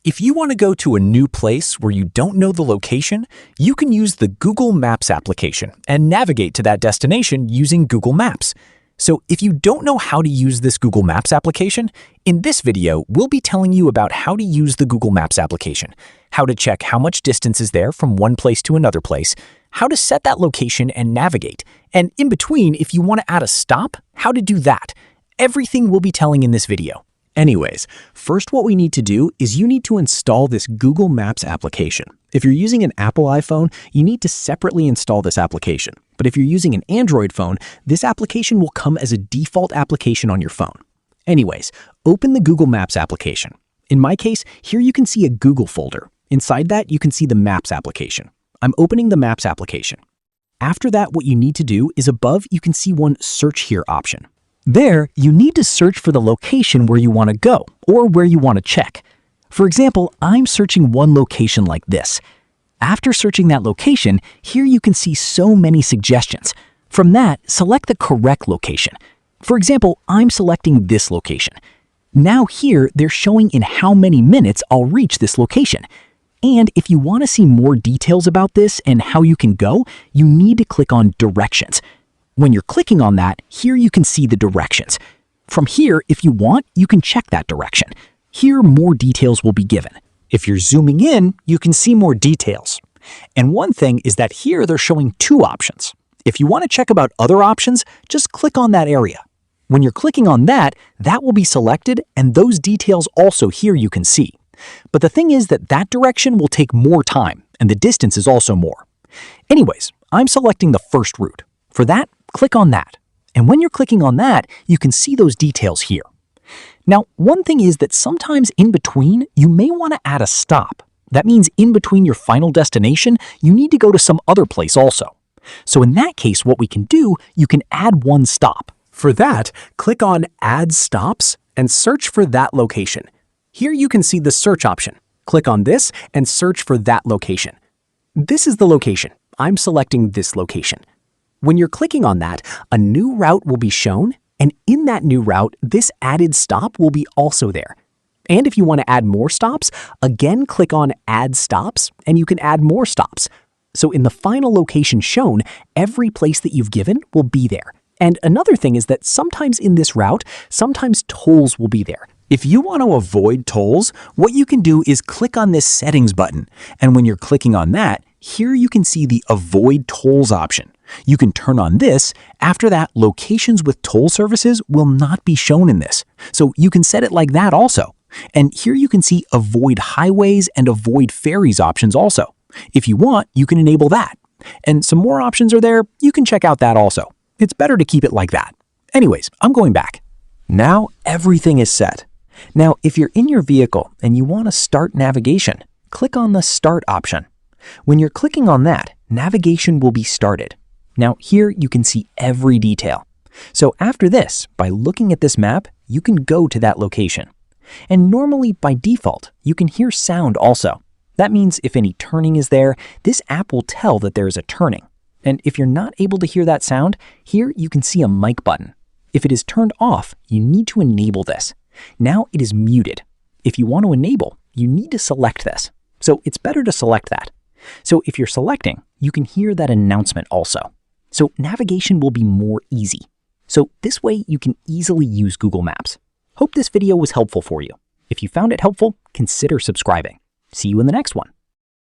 If you want to go to a new place where you don't know the location, you can use the Google Maps application and navigate to that destination using Google Maps. So if you don't know how to use this Google Maps application, in this video, we'll be telling you about how to use the Google Maps application, how to check how much distance is there from one place to another place, how to set that location and navigate, and in between, if you want to add a stop, how to do that. Everything we'll be telling in this video. Anyways, first what we need to do is you need to install this Google Maps application. If you're using an Apple iPhone, you need to separately install this application. But if you're using an Android phone, this application will come as a default application on your phone. Anyways, open the Google Maps application. In my case, here you can see a Google folder. Inside that, you can see the Maps application. I'm opening the Maps application. After that, what you need to do is above, you can see one Search Here option. There, you need to search for the location where you want to go or where you want to check. For example, I'm searching one location like this. After searching that location, here you can see so many suggestions. From that, select the correct location. For example, I'm selecting this location. Now here, they're showing in how many minutes I'll reach this location. And if you want to see more details about this and how you can go, you need to click on Directions. When you're clicking on that, here you can see the directions. From here, if you want, you can check that direction. Here, more details will be given. If you're zooming in, you can see more details. And one thing is that here they're showing two options. If you want to check about other options, just click on that area. When you're clicking on that, that will be selected and those details also here you can see. But the thing is that that direction will take more time and the distance is also more. Anyways, I'm selecting the first route. For that, click on that. And when you're clicking on that, you can see those details here. Now, one thing is that sometimes in between, you may want to add a stop. That means in between your final destination, you need to go to some other place also. So in that case, what we can do, you can add one stop. For that, click on Add Stops and search for that location. Here you can see the search option. Click on this and search for that location. This is the location. I'm selecting this location. When you're clicking on that, a new route will be shown, and in that new route, this added stop will be also there. And if you want to add more stops, again click on Add Stops, and you can add more stops. So in the final location shown, every place that you've given will be there. And another thing is that sometimes in this route, sometimes tolls will be there. If you want to avoid tolls, what you can do is click on this Settings button. And when you're clicking on that, here you can see the Avoid Tolls option. You can turn on this. After that, locations with toll services will not be shown in this. So you can set it like that also. And here you can see Avoid Highways and Avoid Ferries options also. If you want, you can enable that. And some more options are there. You can check out that also. It's better to keep it like that. Anyways, I'm going back. Now everything is set. Now, if you're in your vehicle and you want to start navigation, click on the Start option. When you're clicking on that, navigation will be started. Now here you can see every detail. So after this, by looking at this map, you can go to that location. And normally by default, you can hear sound also. That means if any turning is there, this app will tell that there is a turning. And if you're not able to hear that sound, here you can see a mic button. If it is turned off, you need to enable this. Now it is muted. If you want to enable, you need to select this. So it's better to select that. So if you're selecting, you can hear that announcement also. So navigation will be more easy. So this way you can easily use Google Maps. Hope this video was helpful for you. If you found it helpful, consider subscribing. See you in the next one.